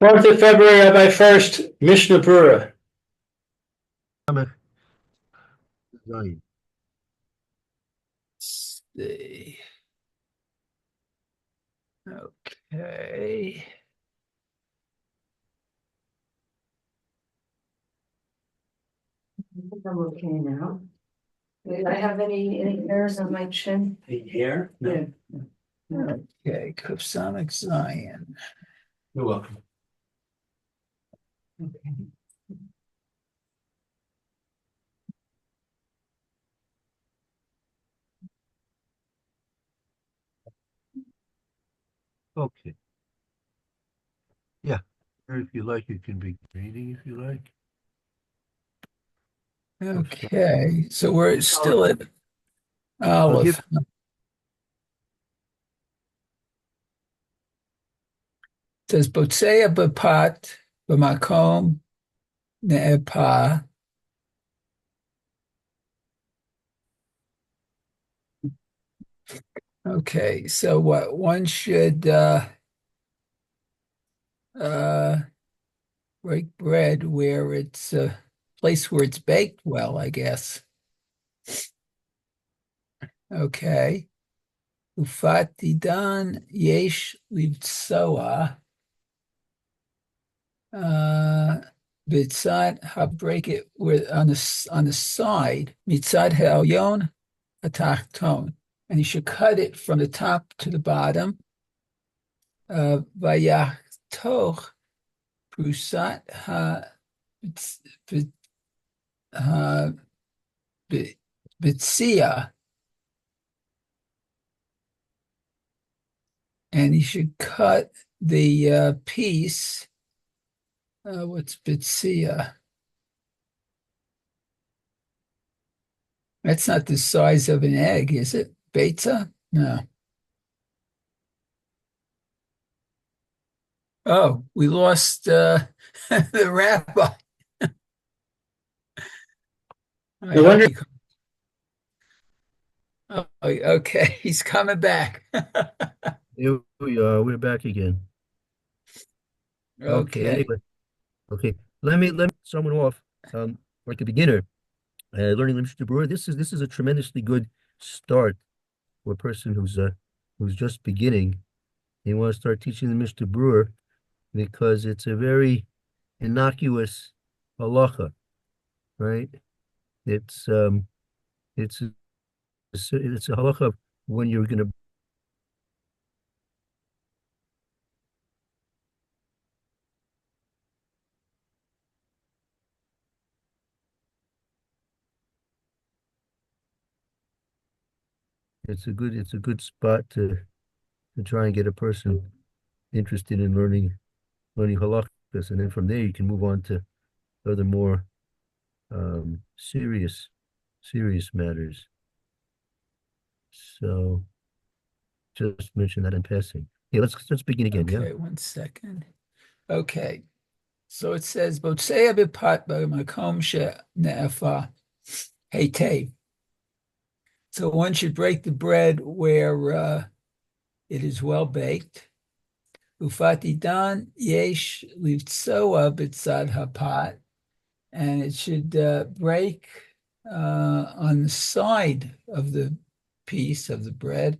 4th of February, Rabbi Furst, Mishna Berura. Let's see. Okay. I think I'm okay now. Did I have any hairs on my chin? Any hair? No. Yeah. Okay, Kufsamic Zion. You're welcome. Okay. Okay. Yeah. Or if you like, you can be reading if you like. Okay, so we're still at I'll give Aleph. It says Botsea Bapat Bamakom Ne'epa. Okay, so what one should uh break bread where it's a place where it's baked well, I guess. Okay. Ufatidan yesh livtsoa. Bitzad ha break it with on the side. Mitzad ha'elyon atachton. And you should cut it from the top to the bottom. Vayachtoch prusat ha ha bitzia. And you should cut the piece. What's bitzia? That's not the size of an egg, is it? Beta? No. Oh, we lost the rabbi. I No hope wonder. he. Oh, okay, he's coming back. Here we are. We're back again. Okay. Okay, Anyway, okay. Let me someone off. Like a beginner, learning Limshut Berura. This is a tremendously good start for a person who's just beginning. You want to start teaching the Mishnah Berurah because it's a very innocuous halacha, right? It's um it's it's a halacha when you're going to. It's a good spot to try and get a person interested in learning halachas, and then from there you can move on to other more serious matters. So just mention that in passing. Yeah, let's begin again. Yeah. okay, 1 second. Okay, so it says Botsea bipat b'makom she'ne'efa heytei. So one should break the bread where it is well baked. Ufatidan yesh livtsoa b'tzad hapat, and it should break on the side of the piece of the bread.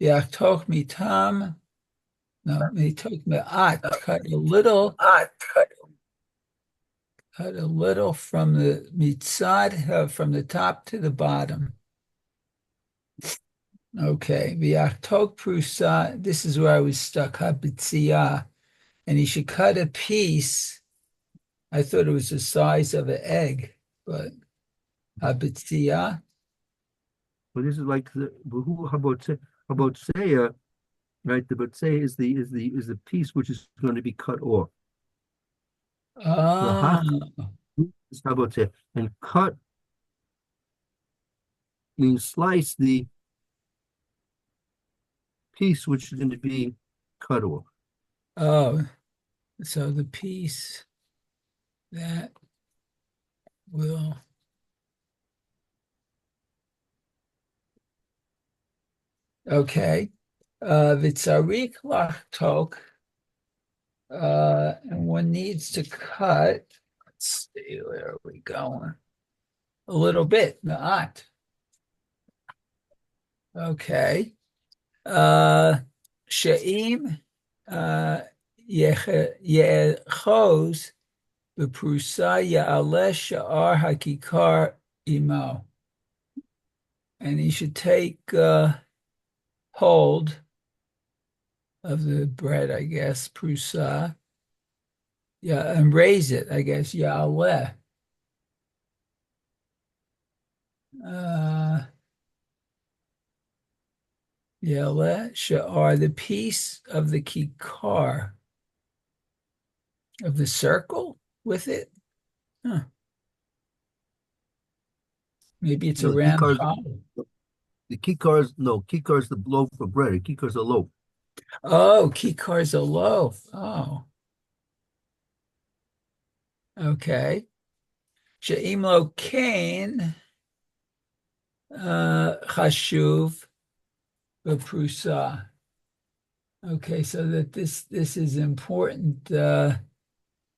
Yachtoch mitam, no, mitok me'at, cut a little from the mitzad, from the top to the bottom. Okay, v'yachtok prusa, this is where I was stuck, habitziyah, and he should cut a piece. I thought it was the size of an egg, but habitziyah. Well, this is like the who about say right? The but say is the piece which is going to be cut off. The Ah, hach is about say, and cut means slice the piece which is going to be cut off. oh, so the piece that will, okay. Vitzarik lachtok, And one needs to cut, let's see, where are we going? A little bit, not. Okay. She'im ye'echoz b'prusa ya'aleh sha'ar hakikar imo. And he should take hold of the bread, I guess, prusa. Yeah, and raise it, I guess, ya'aleh. Uh, Ya'aleh sha'ar, the piece of the kikar, of the circle with it. Huh. Maybe it's a No, round hollow. the kikar is no kikar is the loaf of bread. A kikar is a loaf. Oh, kikar's a loaf. Oh, okay. She'im lo kain chashuv b'prusa. Okay, so that this is important.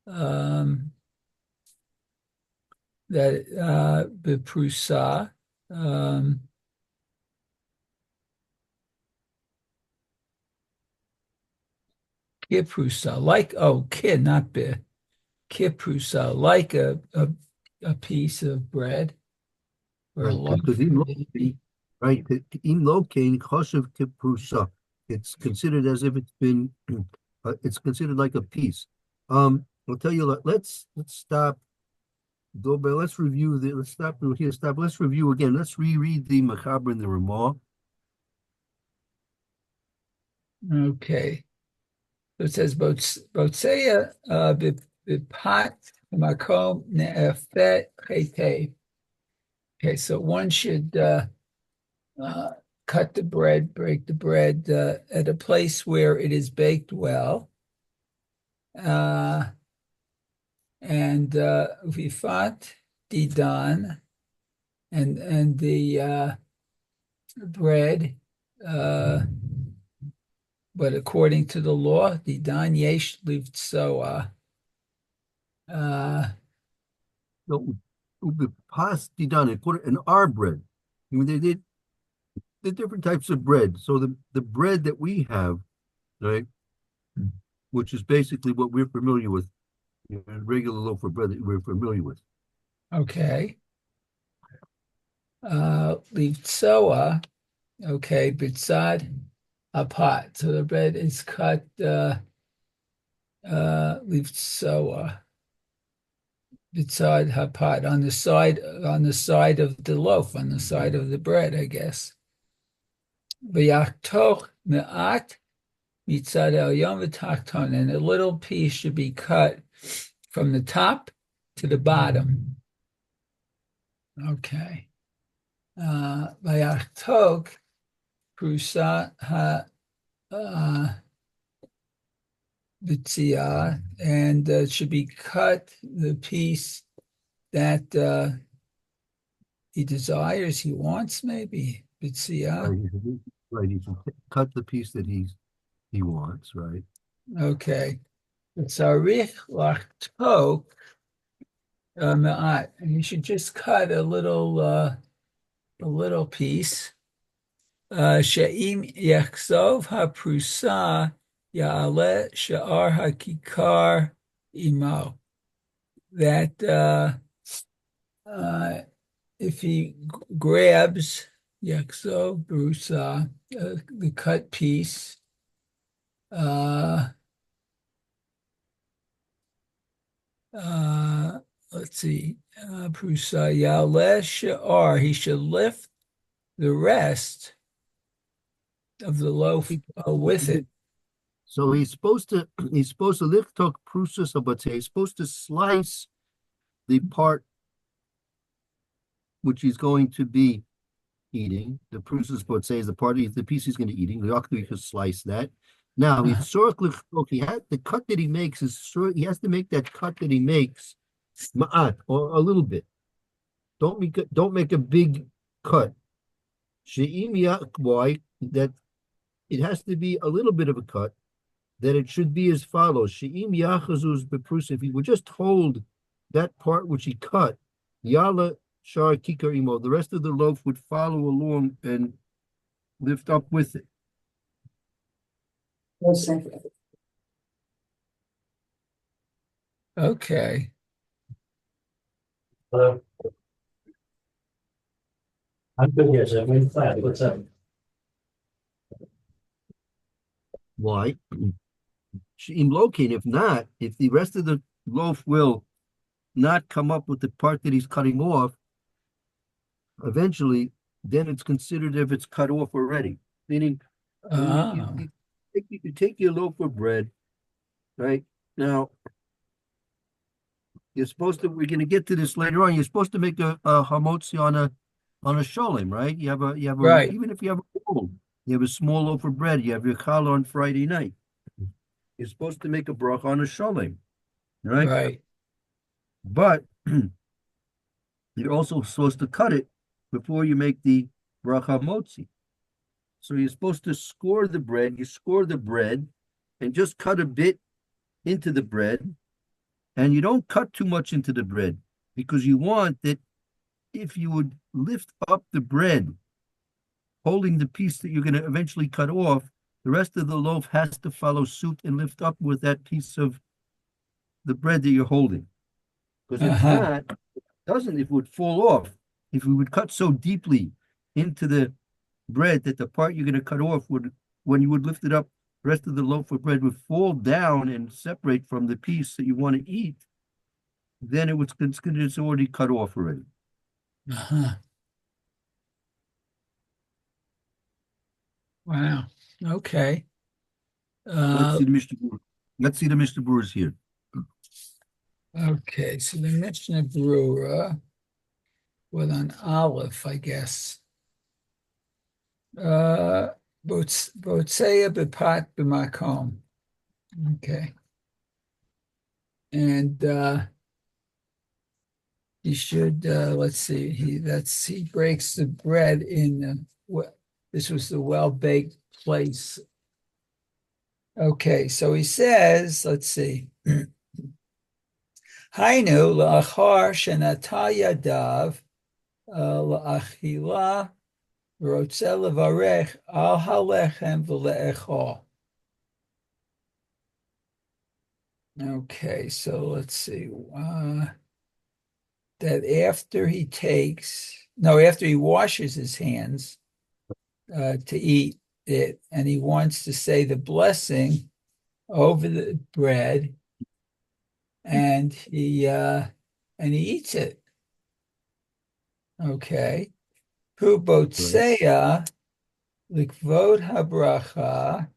Um, that b'prusa. Kiprusa, like kid, not be kiprusa, like a piece of bread or a Right, loaf, because maybe. right, im locain choshev kiprusa. It's considered as if it's been, it's considered like a piece. I'll tell you, let's stop. Go, but let's review the. Let's stop here. Stop. Let's review again. Let's reread the Machaber and the Ramah. Okay. So it says Botseya bipat makom ne'efet chete. Okay, so one should uh, cut the bread, break the bread at a place where it is baked well. And Vifat Didan and the bread, but according to the law, Didan Yesh lived so No, pas done it. Put it in our bread. I mean, they did the different types of bread. So the bread that we have, right, which is basically what we're familiar with, regular loaf of bread that we're familiar with. okay. Lived soa, okay, Bitzad a pot. So the bread is cut lived soa. Bitzad hapat on the side of the loaf, on the side of the bread, I guess. V'yachtoch me'at mitzad elyon v'tachton, and a little piece should be cut from the top to the bottom. Okay. V'yachtoch prusa ha b'tziyah, and should be cut the piece that he desires, he wants, maybe b'tziyah. Right, he should cut the piece that he wants, right? Okay. Tzarich lachtok me'at, and you should just cut a little piece. She'im yachzov haprusa ya'aleh sha'ar hakikar imo. That if he grabs yachzov prusa, the cut piece, uh, let's see, prusa ya'aleh sha'ar, he should lift the rest of the loaf with it. So he's supposed to lift talk prusus but he's supposed to slice the part which he's going to be eating. The prusus but is the piece he's going to be eating. The octave could slice that. Now he had the cut that he makes he has to make that cut that he makes ma'at or a little bit. Don't make a big cut. She'im why that it has to be a little bit of a cut. then it should be as follows. She'im yachazuz beprus. If he would just hold that part which he cut, yala shar kikar imo. The rest of the loaf would follow along and lift up with it. One second. Okay. Hello. I'm good here, so I'm in flat. What's up? Why? She'im lokin. If not, if the rest of the loaf will not come up with the part that he's cutting off, eventually, then it's considered if it's cut off already. Meaning, Ah, you take your loaf of bread, right? Now, we're going to get to this later on. You're supposed to make a hamotzi on a sholem, right? right, Even if you have a roll, you have a small loaf of bread, you have your challah on Friday night. You're supposed to make a bracha on a sholem, right? right. But you're also supposed to cut it before you make the bracha motzi. So you're supposed to score the bread. You score the bread and just cut a bit into the bread. And you don't cut too much into the bread because you want that if you would lift up the bread, holding the piece that you're going to eventually cut off, the rest of the loaf has to follow suit and lift up with that piece of the bread that you're holding. Because if Uh-huh. not, it would fall off. If we would cut so deeply into the bread that the part you're going to cut off would, when you would lift it up, the rest of the loaf of bread would fall down and separate from the piece that you want to eat, then it's already cut off already. Uh-huh. Wow. Okay. Let's Uh, see the Mishnah. Let's see the Mishnah Brewers here. okay. So the Mishna Berura with an Aleph, I guess. Botzea bepat b'makom. Okay. And he should let's see, he breaks the bread in this was the well-baked place. Okay, so he says, let's see. Hainu la'achar shenata yadav la'achila rotze levarech al halechem v'le'echol. Okay, so let's see. That after he washes his hands to eat it, and he wants to say the blessing over the bread, and he eats it. Okay. Hu botzea likvod habracha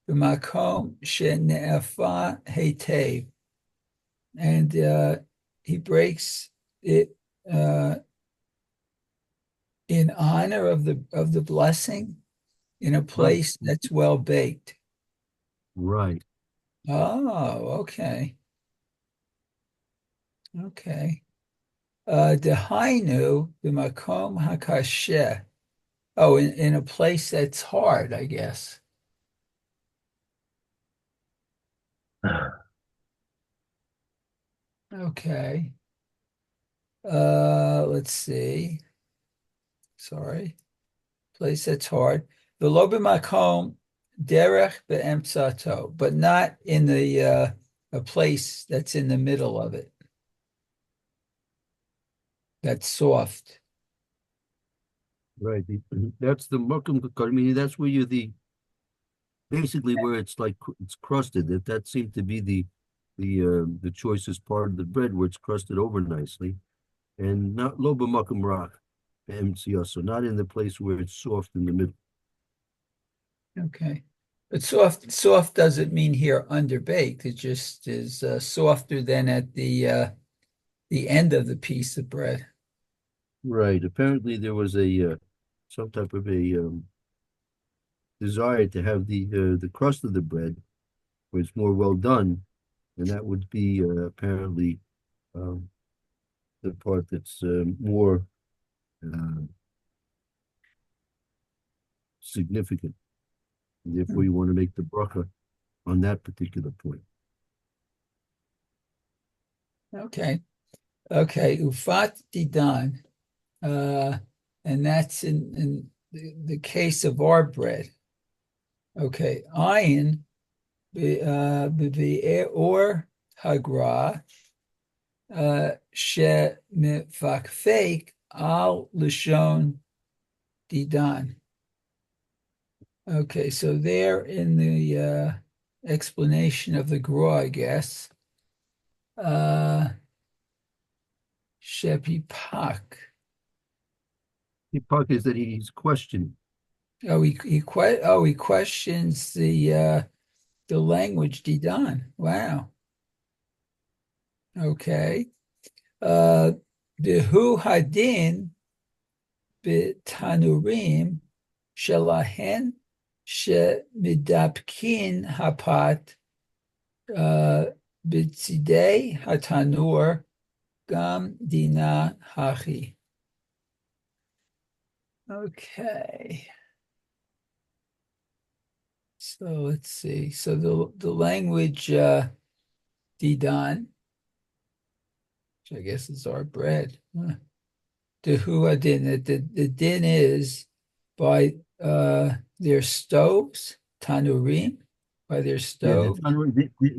b'makom shene'afa hetev, and he breaks it in honor of the blessing in a place that's well baked. Right. Oh, okay. Okay. Dehainu b'makom hakasheh. Oh, in a place that's hard, I guess. Okay. Let's see. Sorry. Place that's hard. V'lo b'makom derech be'emtzato, but not in the a place that's in the middle of it. That's soft. Right. That's the mukum kakar, meaning that's where basically where it's like it's crusted. That seemed to be the choicest part of the bread where it's crusted over nicely. And not lo b'makom rock, so not in the place where it's soft in the middle. Okay. But soft doesn't mean here underbaked. It just is softer than at the end of the piece of bread. Right. Apparently there was a some type of a desire to have the crust of the bread where it's more well done, and that would be apparently um, the part that's more significant. Therefore, you want to make the bracha on that particular point. Okay. Okay. Ufat didan. And that's in the case of our bread. Okay. Ayin or hagra she mifakfek al lishon didan. Okay, so there in the explanation of the Gra, I guess, Shepi Pak. The part is that he's questioning. He questions the language Didan. Wow. Okay. Behu hadin b'tanurim shelahen shemidapkin hapat b'tzidei hatanur gam dina hachi. Okay. So let's see. So the language Didan, which I guess is our bread. Dehu din. The din is by their stoves, tanurim, by their Yeah, stoves.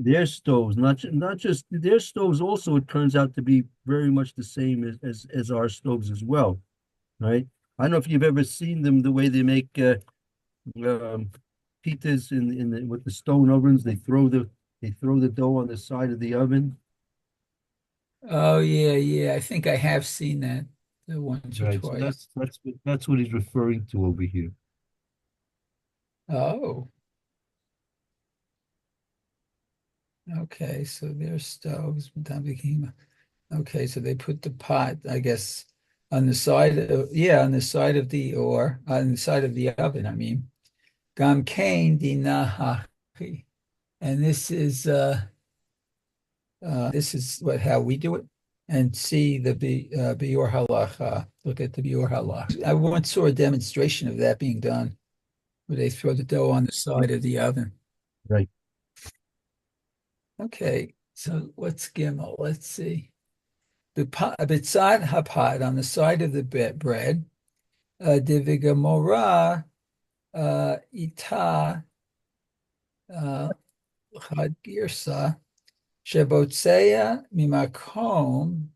their stoves, not just their stoves. Also, it turns out to be very much the same as our stoves as well, right? I don't know if you've ever seen them the way they make pitas with the stone ovens. They throw the dough on the side of the oven. Oh yeah. I think I have seen that once or Right. So twice. that's what he's referring to over here. Oh, okay. So their stoves, okay, so they put the pot, I guess, on the side of on the side of on the side of the oven, I mean. Gam kain dinahachi. And this is what how we do it. And see the Biur Halacha. Look at the Biur Halacha. I once saw a demonstration of that being done, where they throw the dough on the side of the oven. Right. Okay, so what's Gimel? Let's see. The Bitzad Hapad on the side of the bread, Divigamora Ita Chad Girsa Shebotzea Mimakom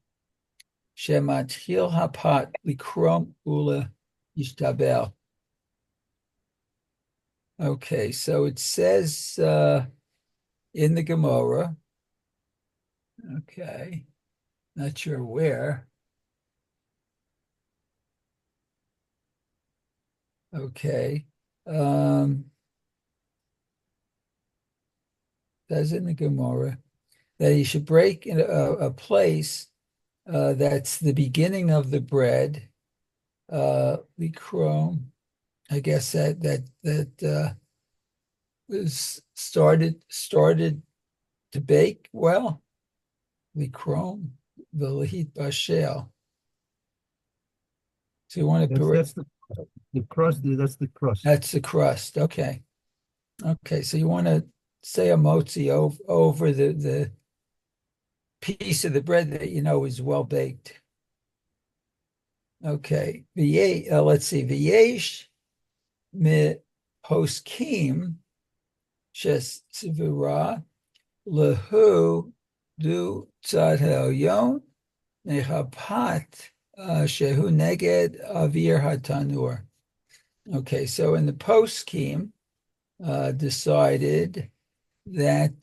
Shematchil Hapat Likrom Ula Yishtabel. Okay, so it says in the Gemara, okay, not sure where. Okay. Says in the Gemara that you should break in a place that's the beginning of the bread, likrom. I guess that was started to bake well. Likrom, velahit bashel. So you want to That's the crust. That's the crust. That's the crust. Okay. Okay. So you want to say a motzi over the piece of the bread that you know is well baked. Okay. Let's see. V'yesh mi poskim shes tzivura lehu du tzad ha'elyon nechapat shehu neged avir hatanur. Okay, so in the post scheme, decided that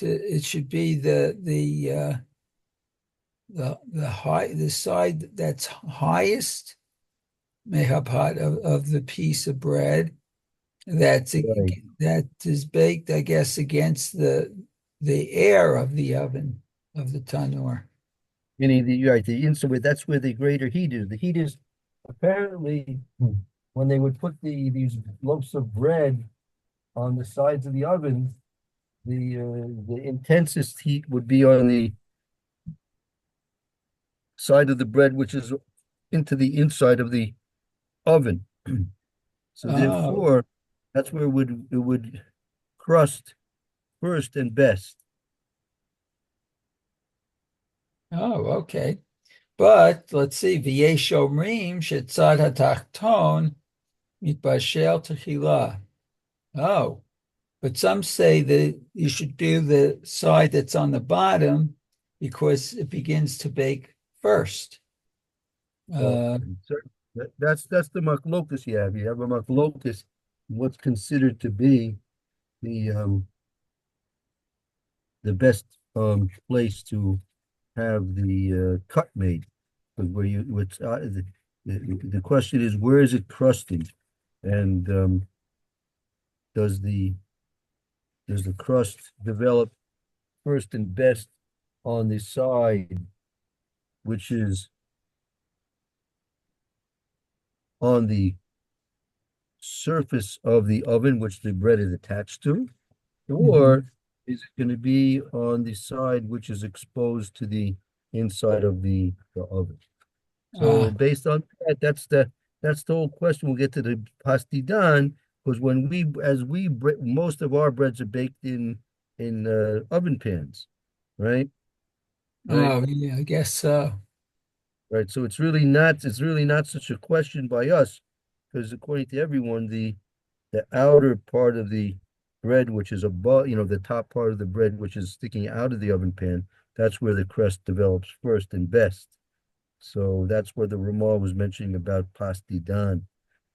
it should be the side that's highest mehapat of the piece of bread Right. that is baked, I guess, against the air of the oven of the tanur. Meaning you're right, the inside, that's where the greater heat is. The heat is apparently when they would put these loaves of bread on the sides of the oven, the intensest heat would be on the side of the bread, which is into the inside of the oven. So Oh, therefore, That's where it would crust first and best. Oh, okay. But let's see, v'yesh omrim shetzad hatachton mitbashel techila. Oh, but some say that you should do the side that's on the bottom because it begins to bake first. Well, that's the machlokus you have. You have a machlokus, what's considered to be the best place to have the cut made. But where you what's the question is, where is it crusted? And does the crust develop first and best on the side, which is on the surface of the oven, which the bread is attached to, or is it going to be on the side which is exposed to the inside of the oven? So based on that, that's the whole question. We'll get to the pastidan, because when most of our breads are baked in oven pans, right? Right. Oh, yeah, I guess so. Right. So it's really not such a question by us, because according to everyone, the outer part of the bread, which is above, the top part of the bread, which is sticking out of the oven pan, that's where the crust develops first and best. So that's where the Ramah was mentioning about pastidan.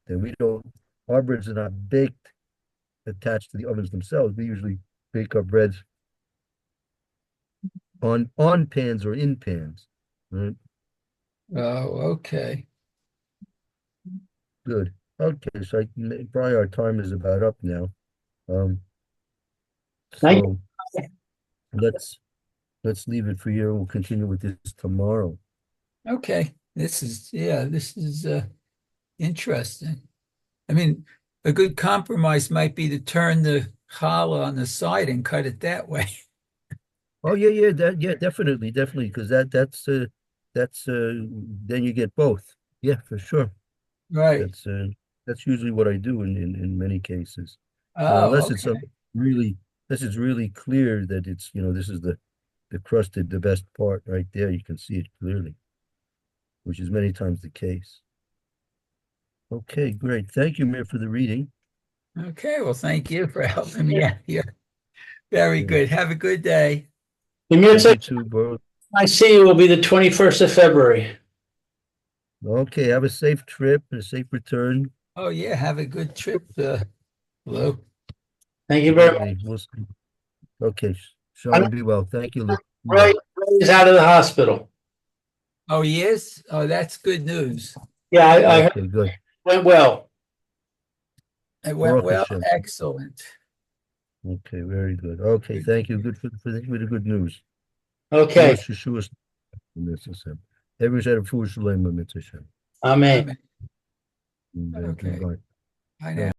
That our breads are not baked attached to the ovens themselves. We usually bake our breads on pans or in pans. Right? Oh, okay. Good. Okay, so probably our time is about up now. Um, Thank so let's leave it for here. We'll continue with this tomorrow. Okay. This is interesting. I mean, a good compromise might be to turn the challah on the side and cut it that way. Oh yeah, definitely, because then you get both. Yeah, for sure. Right. That's usually what I do in many cases. Oh, Unless it's okay. really clear that it's, this is the crusted, the best part right there. You can see it clearly, which is many times the case. Okay, great. Thank you, Mir, for the reading. Okay. Well, thank you for helping me out here. Very Yeah. good. Have a good day. you. You too, bro. I see you will be the 21st of February. Okay, have a safe trip and a safe return. Oh, yeah. Have a good trip, Lou. Thank you very much. Okay, we'll see. Okay, I Sean, be well. Thank you, Luke. Ray is out of the hospital. Oh, he is? Oh, that's good news. Yeah, I heard Okay, good. it went well. It went Baruch well. Hashem. Excellent. Okay, very good. Okay, thank you. Good for the good news. Okay, Yeshua, everyone's had a foolish dilemma, Mitzvah. amen. Amen. Okay. Bye. Bye now.